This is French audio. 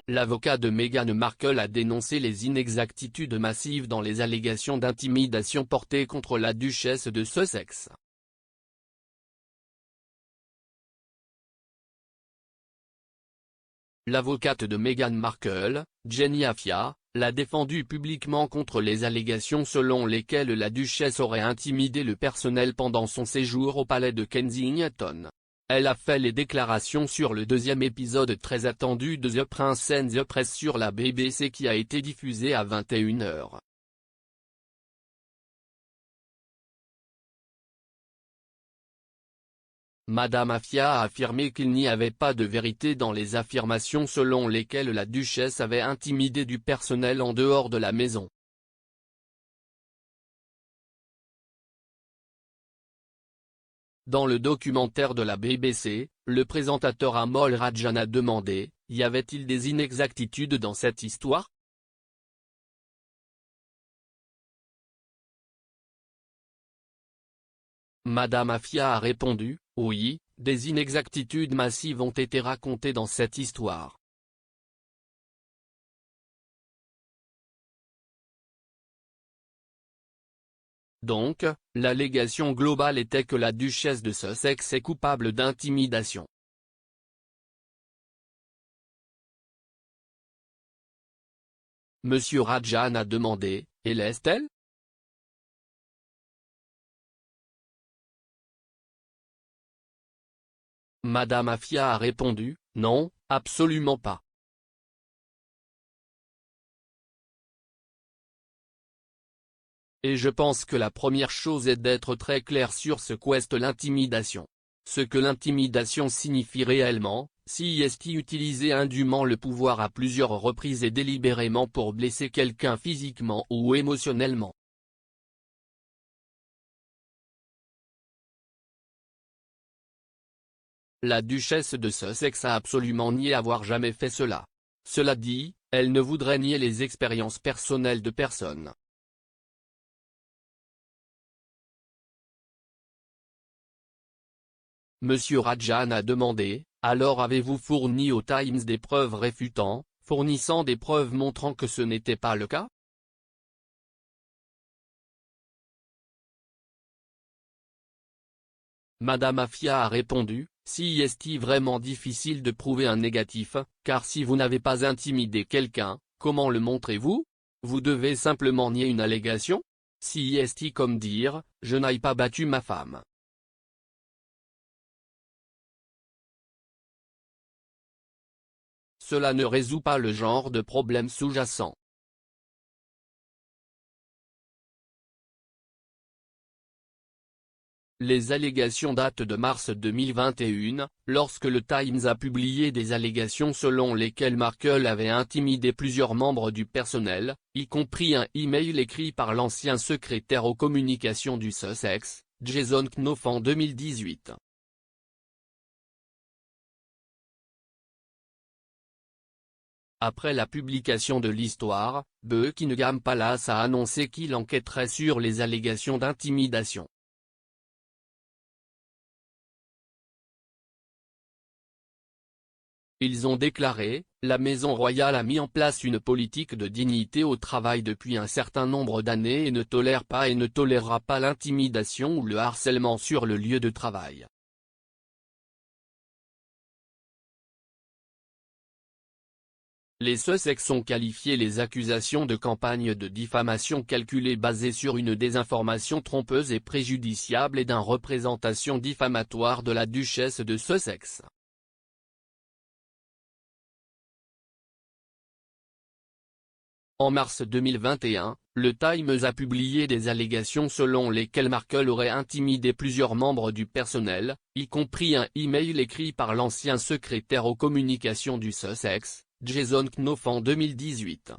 l'avocat de Meghan Markle a dénoncé les inexactitudes massives dans les allégations d'intimidation portées contre la duchesse de Sussex. L'avocate de Meghan Markle, Jenny Afia, l'a défendue publiquement contre les allégations selon lesquelles la duchesse aurait intimidé le personnel pendant son séjour au palais de Kensington. Elle a fait les déclarations sur le deuxième épisode très attendu de The Prince and the Press sur la BBC qui a été diffusé à 21h. Madame Afia a affirmé qu'il n'y avait pas de vérité dans les affirmations selon lesquelles la duchesse avait intimidé du personnel en dehors de la maison. Dans le documentaire de la BBC, le présentateur Amol Rajan a demandé, y avait-il des inexactitudes dans cette histoire? Madame Afia a répondu, oui, des inexactitudes massives ont été racontées dans cette histoire. Donc, l'allégation globale était que la duchesse de Sussex est coupable d'intimidation. Monsieur Rajan a demandé, et l'est-elle? Madame Afia a répondu, non, absolument pas. Et je pense que la première chose est d'être très clair sur ce qu'est l'intimidation. Ce que l'intimidation signifie réellement, si est utiliser indûment le pouvoir à plusieurs reprises et délibérément pour blesser quelqu'un physiquement ou émotionnellement. La duchesse de Sussex a absolument nié avoir jamais fait cela. Cela dit, elle ne voudrait nier les expériences personnelles de personne. Monsieur Rajan a demandé, alors avez-vous fourni au Times des preuves réfutant, fournissant des preuves montrant que ce n'était pas le cas? Madame Afia a répondu, si est vraiment difficile de prouver un négatif, car si vous n'avez pas intimidé quelqu'un, comment le montrez-vous? Vous devez simplement nier une allégation? Si est comme dire, je n'ai pas battu ma femme. Cela ne résout pas le genre de problème sous-jacent. Les allégations datent de mars 2021, lorsque le Times a publié des allégations selon lesquelles Markle avait intimidé plusieurs membres du personnel, y compris un e-mail écrit par l'ancien secrétaire aux communications du Sussex, Jason Knopf en 2018. Après la publication de l'histoire, Buckingham Palace a annoncé qu'il enquêterait sur les allégations d'intimidation. Ils ont déclaré, la Maison royale a mis en place une politique de dignité au travail depuis un certain nombre d'années et ne tolère pas et ne tolérera pas l'intimidation ou le harcèlement sur le lieu de travail. Les Sussex ont qualifié les accusations de campagne de diffamation calculée basée sur une désinformation trompeuse et préjudiciable et d'une représentation diffamatoire de la duchesse de Sussex. En mars 2021, le Times a publié des allégations selon lesquelles Markle aurait intimidé plusieurs membres du personnel, y compris un e-mail écrit par l'ancien secrétaire aux communications du Sussex, Jason Knopf en 2018.